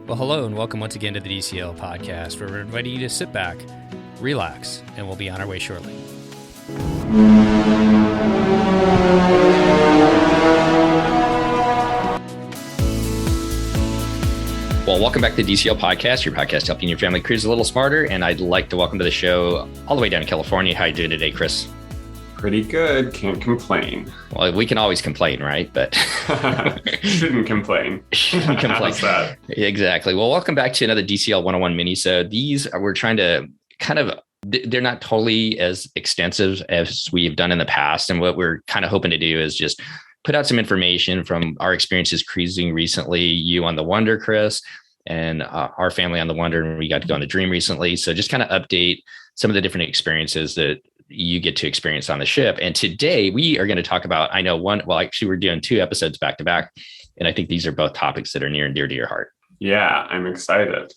Well, hello and welcome once again to the DCL podcast, where we're inviting you to sit back, relax, and we'll be on our way shortly. Well, welcome back to the DCL podcast, your podcast helping your family cruise a little smarter. And I'd like to welcome to the show all the way down in California. How are you doing today, Chris? Pretty good. Can't complain. Well, we can always complain, right? But shouldn't complain. Shouldn't complain. How's that? Exactly. Well, welcome back to another DCL 101 mini. So we're trying to they're not totally as extensive as we've done in the past. And what we're kind of hoping to do is just put out some information from our experiences cruising recently, you on the Wonder, Chris, and our family on the Wonder, and we got to go on the Dream recently. So just kind of update some of the different experiences that you get to experience on the ship. And today we are going to talk about, we're doing 2 episodes back to back. And I think these are both topics that are near and dear to your heart. Yeah, I'm excited.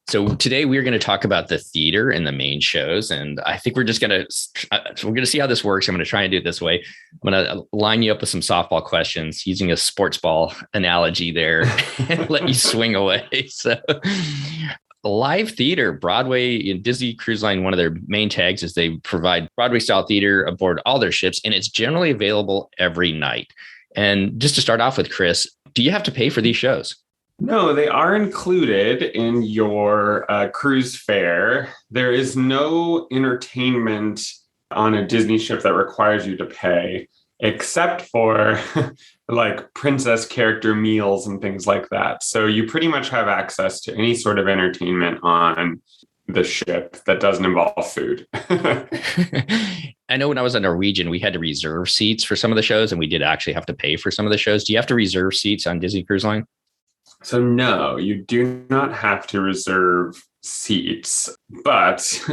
So today we're going to talk about the theater and the main shows. And I think we're going to see how this works. I'm going to try and do it this way. I'm going to line you up with some softball questions using a sports ball analogy there and let you swing away. So live theater, Broadway and Disney Cruise Line, one of their main tags is they provide Broadway style theater aboard all their ships, and it's generally available every night. And just to start off with, Chris, do you have to pay for these shows? No, they are included in your cruise fare. There is no entertainment on a Disney ship that requires you to pay, except for like princess character meals and things like that. So you pretty much have access to any sort of entertainment on the ship that doesn't involve food. I know when I was on Norwegian, we had to reserve seats for some of the shows, and we did actually have to pay for some of the shows. Do you have to reserve seats on Disney Cruise Line? So no, you do not have to reserve seats, but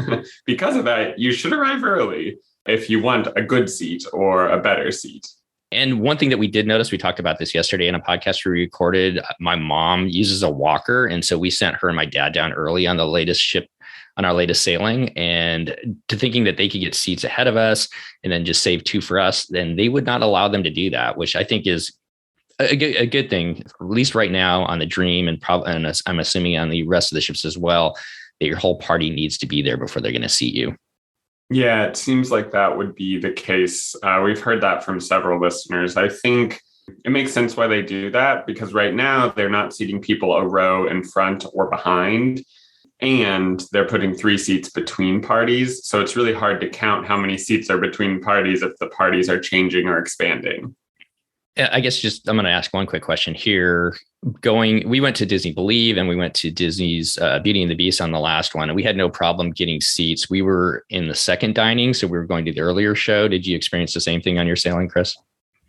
because of that, you should arrive early if you want a good seat or a better seat. And one thing that we did notice, we talked about this yesterday in a podcast we recorded, my mom uses a walker. And so we sent her and my dad down early on the latest ship, on our latest sailing, and to thinking that they could get seats ahead of us and then just save 2 for us, then they would not allow them to do that, which I think is a good thing, at least right now on the Dream, and I'm assuming on the rest of the ships as well, that your whole party needs to be there before they're going to seat you. Yeah, it seems like that would be the case. We've heard that from several listeners. I think it makes sense why they do that, because right now they're not seating people a row in front or behind, and they're putting 3 seats between parties. So it's really hard to count how many seats are between parties if the parties are changing or expanding. I guess I'm going to ask one quick question here. We went to Disney Believe and we went to Disney's Beauty and the Beast on the last one, and we had no problem getting seats. We were in the second dining, so we were going to the earlier show. Did you experience the same thing on your sailing, Chris?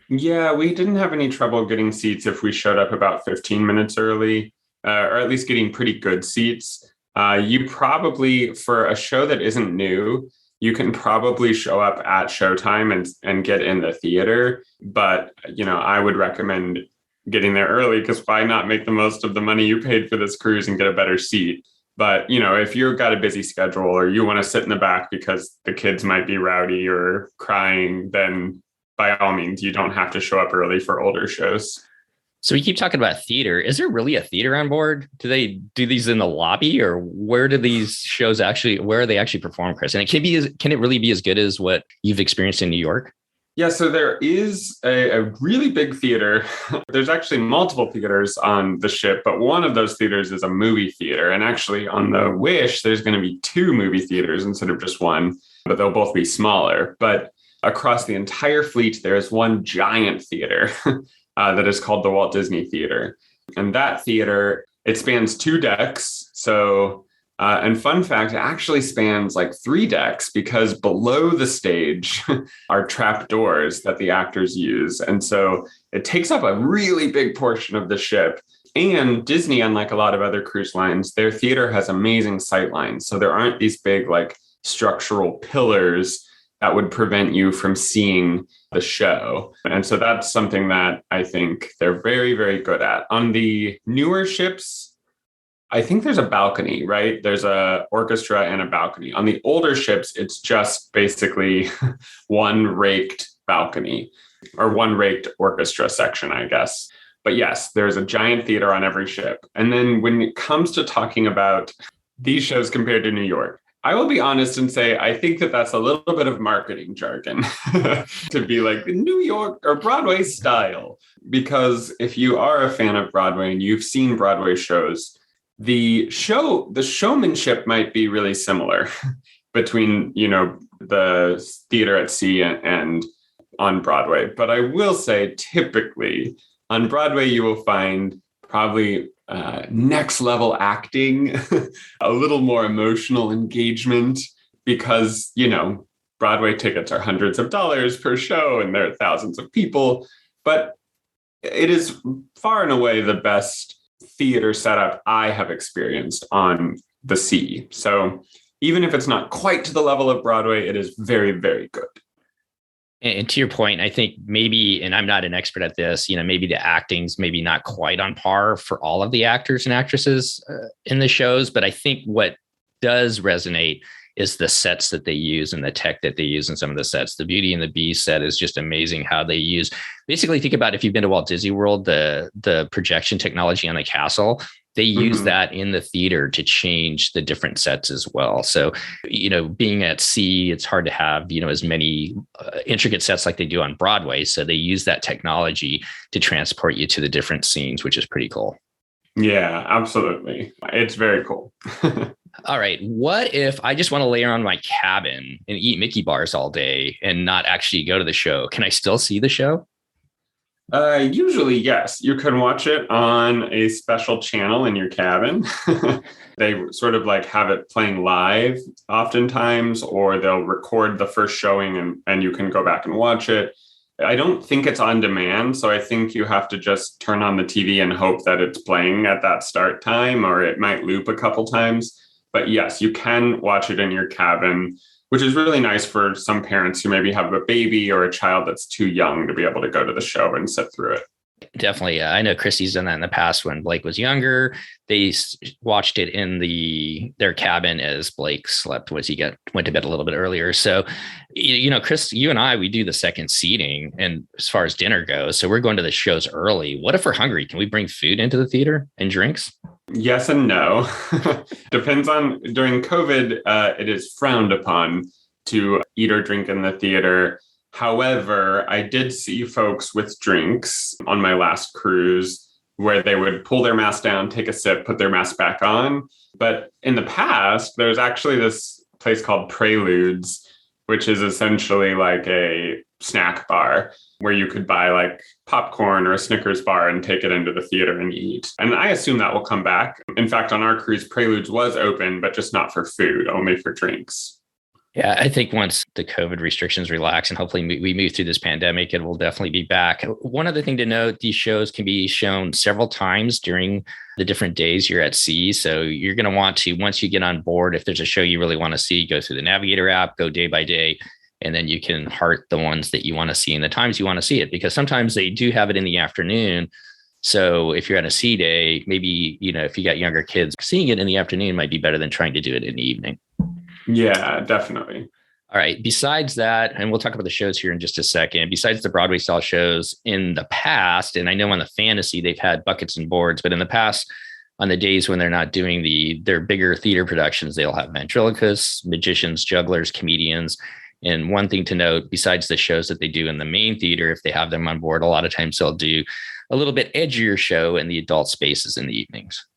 Yeah, we didn't have any trouble getting seats if we showed up about 15 minutes early, or at least getting pretty good seats. You probably, for a show that isn't new, you can probably show up at showtime and get in the theater. But, I would recommend getting there early, because why not make the most of the money you paid for this cruise and get a better seat? But, if you've got a busy schedule or you want to sit in the back because the kids might be rowdy or crying, then by all means, you don't have to show up early for older shows. So we keep talking about theater. Is there really a theater on board? Do they do these in the lobby, or where do these shows where are they actually performed, Chris? And can it really be as good as what you've experienced in New York? Yeah, so there is a really big theater. There's actually multiple theaters on the ship, but one of those theaters is a movie theater. And actually on the Wish, there's going to be 2 movie theaters instead of just one, but they'll both be smaller. But across the entire fleet, there is one giant theater that is called the Walt Disney Theater. And that theater, it spans 2 decks. So, and fun fact, it actually spans like 3 decks, because below the stage are trap doors that the actors use. And so it takes up a really big portion of the ship. And Disney, unlike a lot of other cruise lines, their theater has amazing sight lines. So there aren't these big like structural pillars that would prevent you from seeing the show. And so that's something that I think they're very, very good at. On the newer ships, I think there's a balcony, right? There's a orchestra and a balcony. On the older ships, it's just basically one raked balcony or one raked orchestra section, I guess. But yes, there's a giant theater on every ship. And then when it comes to talking about these shows compared to New York, I will be honest and say I think that that's a little bit of marketing jargon to be like New York or Broadway style. Because if you are a fan of Broadway and you've seen Broadway shows, the showmanship might be really similar between, the theater at sea and on Broadway. But I will say typically on Broadway, you will find probably next level acting, a little more emotional engagement, because, Broadway tickets are hundreds of dollars per show and there are thousands of people. But it is far and away the best theater setup I have experienced on the sea. So even if it's not quite to the level of Broadway, it is very, very good. And to your point, I think maybe, and I'm not an expert at this, maybe the acting's maybe not quite on par for all of the actors and actresses in the shows. But I think what does resonate is the sets that they use and the tech that they use in some of the sets. The Beauty and the Beast set is just amazing how they use, basically think about if you've been to Walt Disney World, the projection technology on the castle, they use that in the theater to change the different sets as well. So, being at sea, it's hard to have, as many intricate sets like they do on Broadway. So they use that technology to transport you to the different scenes, which is pretty cool. Yeah, absolutely. It's very cool. All right. What if I just want to lay around my cabin and eat Mickey bars all day and not actually go to the show? Can I still see the show? Usually, yes. You can watch it on a special channel in your cabin. They sort of like have it playing live oftentimes, or they'll record the first showing and you can go back and watch it. I don't think it's on demand, so I think you have to just turn on the TV and hope that it's playing at that start time, or it might loop a couple times. But yes, you can watch it in your cabin, which is really nice for some parents who maybe have a baby or a child that's too young to be able to go to the show and sit through it. Definitely. I know Christy's done that in the past when Blake was younger. They watched it in their cabin as Blake slept, went to bed a little bit earlier. So, Chris, you and I, we do the second seating, and as far as dinner goes, so we're going to the shows early. What if we're hungry? Can we bring food into the theater and drinks? Yes and no. Depends on, during COVID, it is frowned upon to eat or drink in the theater. However, I did see folks with drinks on my last cruise where they would pull their mask down, take a sip, put their mask back on. But in the past, there's actually this place called Preludes, which is essentially like a snack bar where you could buy like popcorn or a Snickers bar and take it into the theater and eat. And I assume that will come back. In fact, on our cruise, Preludes was open, but just not for food, only for drinks. Yeah, I think once the COVID restrictions relax and hopefully we move through this pandemic, it will definitely be back. One other thing to note, these shows can be shown several times during the different days you're at sea. So you're going to want to, once you get on board, if there's a show you really want to see, go through the Navigator app, go day by day, and then you can heart the ones that you want to see and the times you want to see it, because sometimes they do have it in the afternoon. So if you're at a sea day, maybe, if you got younger kids, seeing it in the afternoon might be better than trying to do it in the evening. Yeah, definitely. All right. Besides that, and we'll talk about the shows here in just a second, besides the Broadway style shows in the past, and I know on the Fantasy, they've had buckets and boards, but in the past, on the days when they're not doing their bigger theater productions, they'll have ventriloquists, magicians, jugglers, comedians. And one thing to note, besides the shows that they do in the main theater, if they have them on board, a lot of times they'll do a little bit edgier show in the adult spaces in the evenings.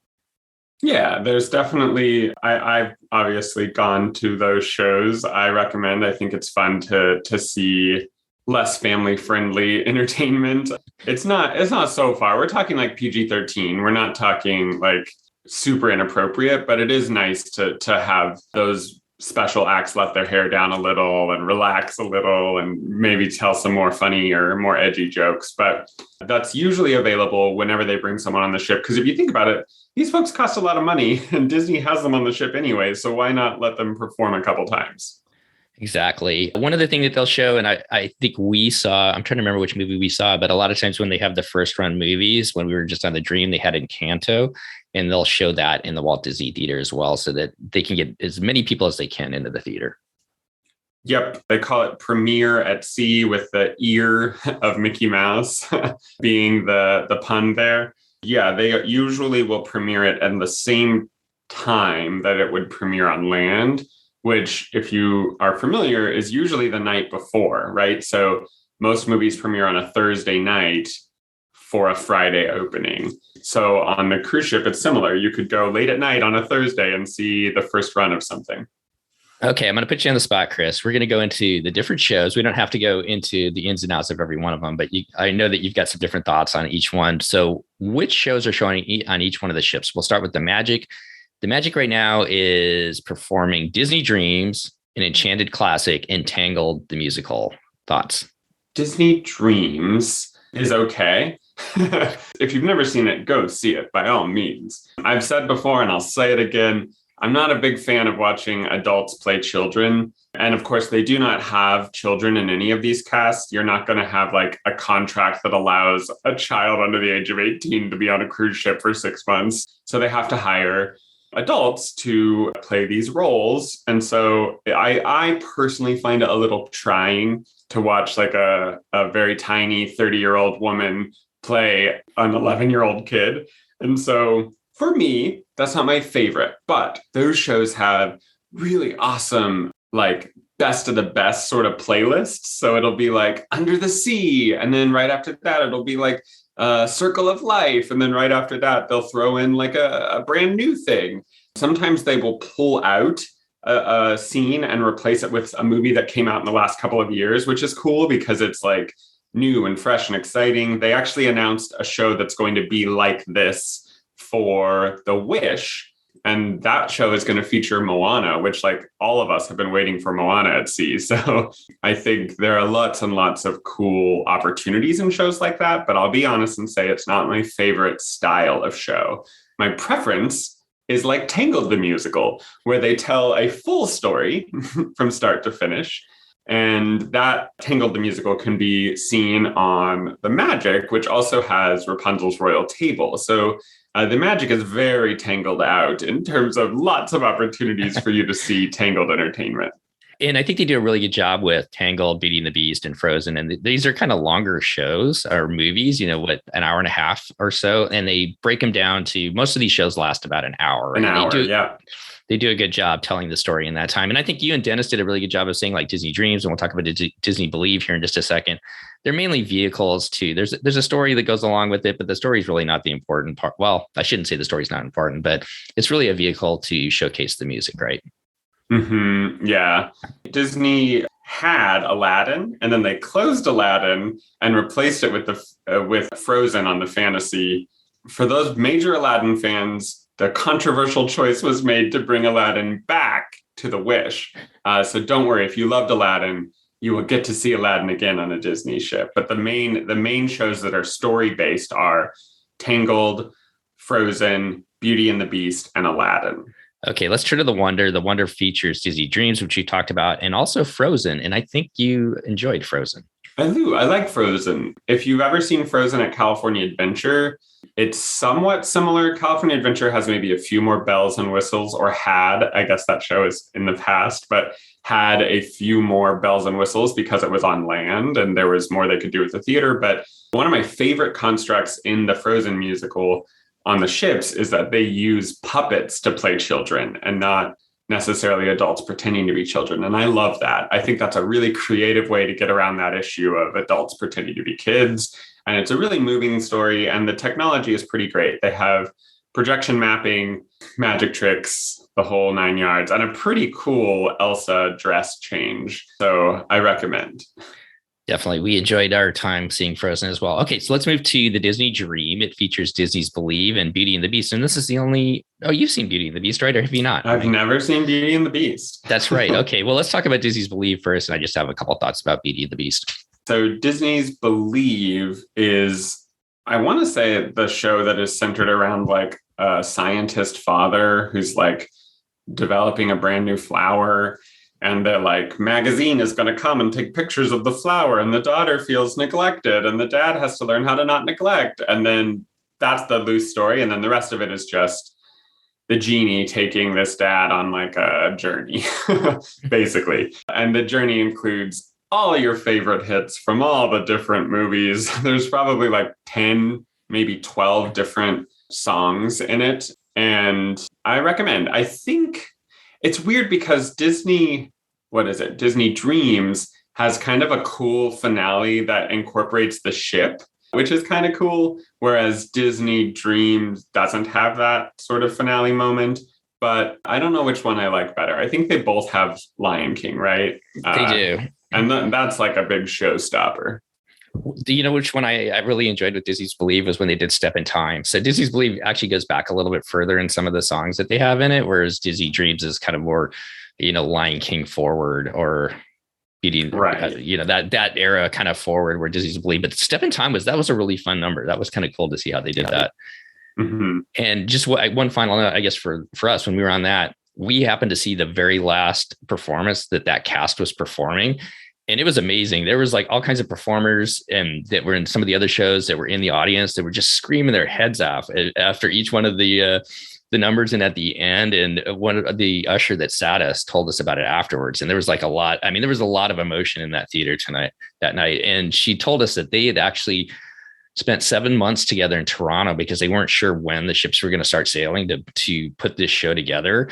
Yeah, there's definitely, I've obviously gone to those shows. I recommend, I think it's fun to see less family friendly entertainment. It's not so far. We're talking like PG-13. We're not talking like super inappropriate, but it is nice to have those special acts let their hair down a little and relax a little and maybe tell some more funny or more edgy jokes. But that's usually available whenever they bring someone on the ship. Because if you think about it, these folks cost a lot of money and Disney has them on the ship anyway. So why not let them perform a couple times? Exactly. One other thing that they'll show, and I think we saw, I'm trying to remember which movie we saw, but a lot of times when they have the first run movies, when we were just on the Dream, they had Encanto, and they'll show that in the Walt Disney Theater as well, so that they can get as many people as they can into the theater. Yep, they call it Premiere at Sea with the ear of Mickey Mouse being the pun there. Yeah, they usually will premiere it at the same time that it would premiere on land, which, if you are familiar, is usually the night before, right? So most movies premiere on a Thursday night for a Friday opening. So on the cruise ship, it's similar. You could go late at night on a Thursday and see the first run of something. Okay, I'm going to put you on the spot, Chris. We're going to go into the different shows. We don't have to go into the ins and outs of every one of them, but I know that you've got some different thoughts on each one. So which shows are showing on each one of the ships? We'll start with the Magic. The Magic right now is performing Disney Dreams, an Enchanted Classic, and Tangled the Musical. Thoughts? Disney Dreams is okay. If you've never seen it, go see it by all means. I've said before, and I'll say it again, I'm not a big fan of watching adults play children. And of course, they do not have children in any of these casts. You're not going to have like a contract that allows a child under the age of 18 to be on a cruise ship for 6 months. So they have to hire adults to play these roles. And so I personally find it a little trying to watch like a very tiny 30-year-old woman play an 11-year-old kid. And so for me, that's not my favorite, but those shows have really awesome, like best of the best sort of playlists. So it'll be like Under the Sea. And then right after that, it'll be like Circle of Life. And then right after that, they'll throw in like a brand new thing. Sometimes they will pull out a scene and replace it with a movie that came out in the last couple of years, which is cool because it's like new and fresh and exciting. They actually announced a show that's going to be like this for The Wish. And that show is going to feature Moana, which like all of us have been waiting for Moana at sea. So I think there are lots and lots of cool opportunities in shows like that. But I'll be honest and say it's not my favorite style of show. My preference is like Tangled the Musical, where they tell a full story from start to finish. And that Tangled the Musical can be seen on The Magic, which also has Rapunzel's Royal Table. So the Magic is very tangled out in terms of lots of opportunities for you to see Tangled entertainment. And I think they do a really good job with Tangled, Beauty and the Beast, and Frozen. And these are kind of longer shows or movies, an hour and a half or so. And they break them down to, most of these shows last about an hour. Yeah. They do a good job telling the story in that time. And I think you and Dennis did a really good job of saying like Disney Dreams, and we'll talk about Disney Believe here in just a second. They're mainly vehicles too. There's a story that goes along with it, but the story is really not the important part. Well, I shouldn't say the story's not important, but it's really a vehicle to showcase the music, right? Mm-hmm. Yeah. Disney had Aladdin, and then they closed Aladdin and replaced it with Frozen on the Fantasy. For those major Aladdin fans, the controversial choice was made to bring Aladdin back to the Wish. So don't worry, if you loved Aladdin, you will get to see Aladdin again on a Disney ship. But the main shows that are story-based are Tangled, Frozen, Beauty and the Beast, and Aladdin. Okay, let's turn to The Wonder. The Wonder features Disney Dreams, which you talked about, and also Frozen. And I think you enjoyed Frozen. I do. I like Frozen. If you've ever seen Frozen at California Adventure, it's somewhat similar. California Adventure has maybe a few more bells and whistles, or had, I guess that show is in the past, but had a few more bells and whistles because it was on land and there was more they could do with the theater. But one of my favorite constructs in the Frozen musical on the ships is that they use puppets to play children and not necessarily adults pretending to be children. And I love that. I think that's a really creative way to get around that issue of adults pretending to be kids. And it's a really moving story. And the technology is pretty great. They have projection mapping, magic tricks, the whole 9 yards, and a pretty cool Elsa dress change. So I recommend. Definitely. We enjoyed our time seeing Frozen as well. Okay, so let's move to the Disney Dream. It features Disney's Believe and Beauty and the Beast. And this is the only... Oh, you've seen Beauty and the Beast, right? Or have you not? I've never seen Beauty and the Beast. That's right. Okay, well, let's talk about Disney's Believe first. And I just have a couple of thoughts about Beauty and the Beast. So Disney's Believe is, I want to say, the show that is centered around like a scientist father who's like developing a brand new flower. And the like magazine is going to come and take pictures of the flower, and the daughter feels neglected, and the dad has to learn how to not neglect. And then that's the loose story. And then the rest of it is just the genie taking this dad on like a journey, basically. And the journey includes all your favorite hits from all the different movies. There's probably like 10, maybe 12 different songs in it. And I recommend. I think it's weird because Disney, what is it? Disney Dreams has kind of a cool finale that incorporates the ship, which is kind of cool. Whereas Disney Dreams doesn't have that sort of finale moment. But I don't know which one I like better. I think they both have Lion King, right? They do. And that's like a big showstopper. Do you know which one I really enjoyed with Disney's Believe was when they did Step in Time. So Disney's Believe actually goes back a little bit further in some of the songs that they have in it, whereas Disney Dreams is kind of more, Lion King forward or beating, right. That era kind of forward where Disney's Believe. But Step in Time was a really fun number. That was kind of cool to see how they did that. Mm-hmm. And just one final note, I guess for us, when we were on that, we happened to see the very last performance that cast was performing. And it was amazing. There was like all kinds of performers and that were in some of the other shows that were in the audience that were just screaming their heads off after each one of the numbers and at the end. And one of the usher that sat us told us about it afterwards. And there was like there was a lot of emotion in that theater that night. And she told us that they had actually spent 7 months together in Toronto because they weren't sure when the ships were going to start sailing to put this show together.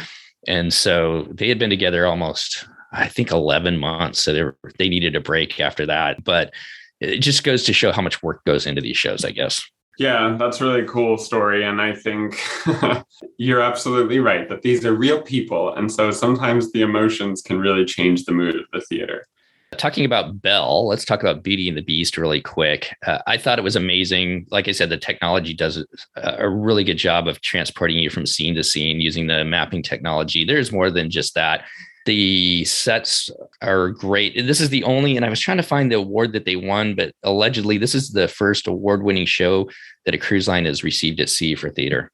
And so they had been together almost, I think, 11 months. So they needed a break after that. But it just goes to show how much work goes into these shows, I guess. Yeah, that's a really cool story. And I think you're absolutely right that these are real people. And so sometimes the emotions can really change the mood of the theater. Talking about Belle, let's talk about Beauty and the Beast really quick. I thought it was amazing. Like I said, the technology does a really good job of transporting you from scene to scene using the mapping technology. There's more than just that. The sets are great. This is the only, and I was trying to find the award that they won, but allegedly this is the first award-winning show that a cruise line has received at sea for theater.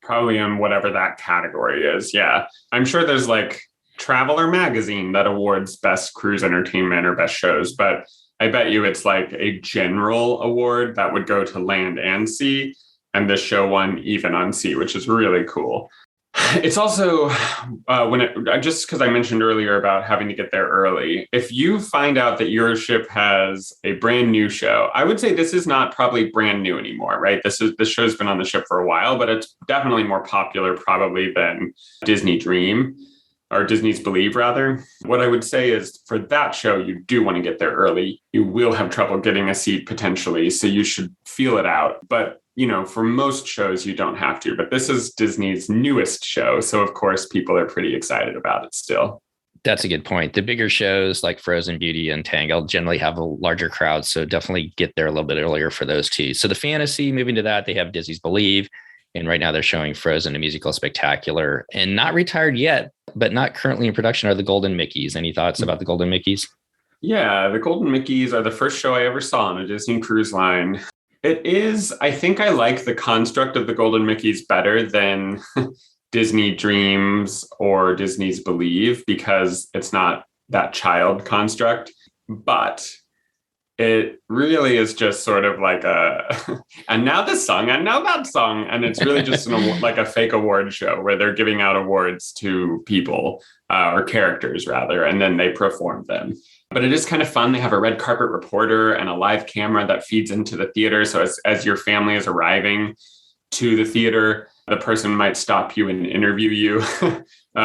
Probably in whatever that category is. Yeah. I'm sure there's like Traveler magazine that awards best cruise entertainment or best shows, but I bet you it's like a general award that would go to land and sea. And this show won even on sea, which is really cool. It's also just because I mentioned earlier about having to get there early. If you find out that your ship has a brand new show, I would say this is not probably brand new anymore, right? This show's been on the ship for a while, but it's definitely more popular probably than Disney Dream or Disney's Believe rather. What I would say is for that show, you do want to get there early. You will have trouble getting a seat potentially, so you should feel it out. But for most shows, you don't have to, but this is Disney's newest show. So of course, people are pretty excited about it still. That's a good point. The bigger shows like Frozen, Beauty, and Tangled generally have a larger crowd. So definitely get there a little bit earlier for those two. So the fantasy, moving to that, they have Disney's Believe. And right now they're showing Frozen, a musical spectacular, and not retired yet, but not currently in production are the Golden Mickeys. Any thoughts about the Golden Mickeys? Yeah, the Golden Mickeys are the first show I ever saw on a Disney cruise line. It is, I think I like the construct of the Golden Mickeys better than Disney Dreams or Disney's Believe because it's not that child construct, but it really is just sort of like and now this song and now that song. And it's really just like a fake award show where they're giving out awards to people or characters rather, and then they perform them. But it is kind of fun. They have a red carpet reporter and a live camera that feeds into the theater. So as your family is arriving to the theater, the person might stop you and interview you,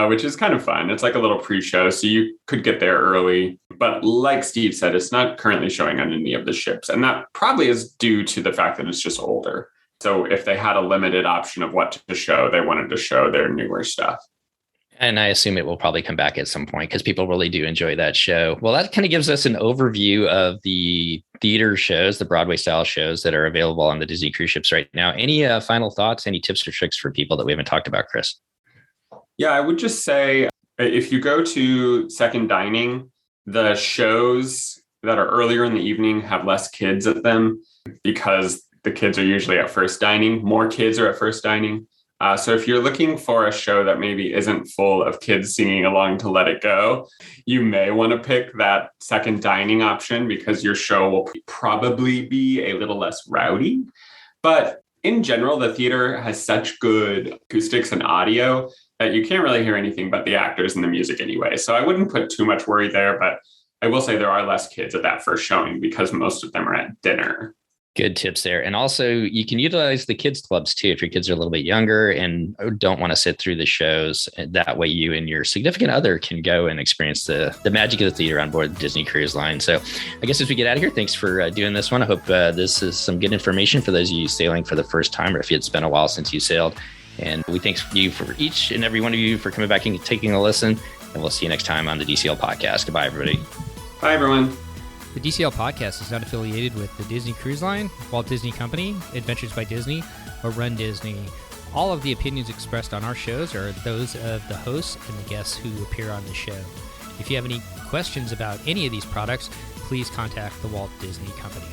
which is kind of fun. It's like a little pre-show, so you could get there early. But like Steve said, it's not currently showing on any of the ships. And that probably is due to the fact that it's just older. So if they had a limited option of what to show, they wanted to show their newer stuff. And I assume it will probably come back at some point because people really do enjoy that show. Well, that kind of gives us an overview of the theater shows, the Broadway style shows that are available on the Disney cruise ships right now. Any final thoughts, any tips or tricks for people that we haven't talked about, Chris? Yeah, I would just say if you go to second dining, the shows that are earlier in the evening have less kids at them because the kids are usually at first dining. More kids are at first dining. So if you're looking for a show that maybe isn't full of kids singing along to Let It Go, you may want to pick that second dining option because your show will probably be a little less rowdy. But in general, the theater has such good acoustics and audio that you can't really hear anything but the actors and the music anyway. So I wouldn't put too much worry there, but I will say there are less kids at that first showing because most of them are at dinner. Good tips there. And also you can utilize the kids clubs too, if your kids are a little bit younger and don't want to sit through the shows. That way you and your significant other can go and experience the magic of the theater on board the Disney Cruise Line. So I guess as we get out of here, thanks for doing this one. I hope this is some good information for those of you sailing for the first time, or if it's been a while since you sailed. And we thank you for each and every one of you for coming back and taking a listen. And we'll see you next time on the DCL podcast. Goodbye, everybody. Bye, everyone. The DCL podcast is not affiliated with the Disney Cruise Line, Walt Disney Company, Adventures by Disney, or Run Disney. All of the opinions expressed on our shows are those of the hosts and the guests who appear on the show. If you have any questions about any of these products, please contact the Walt Disney Company.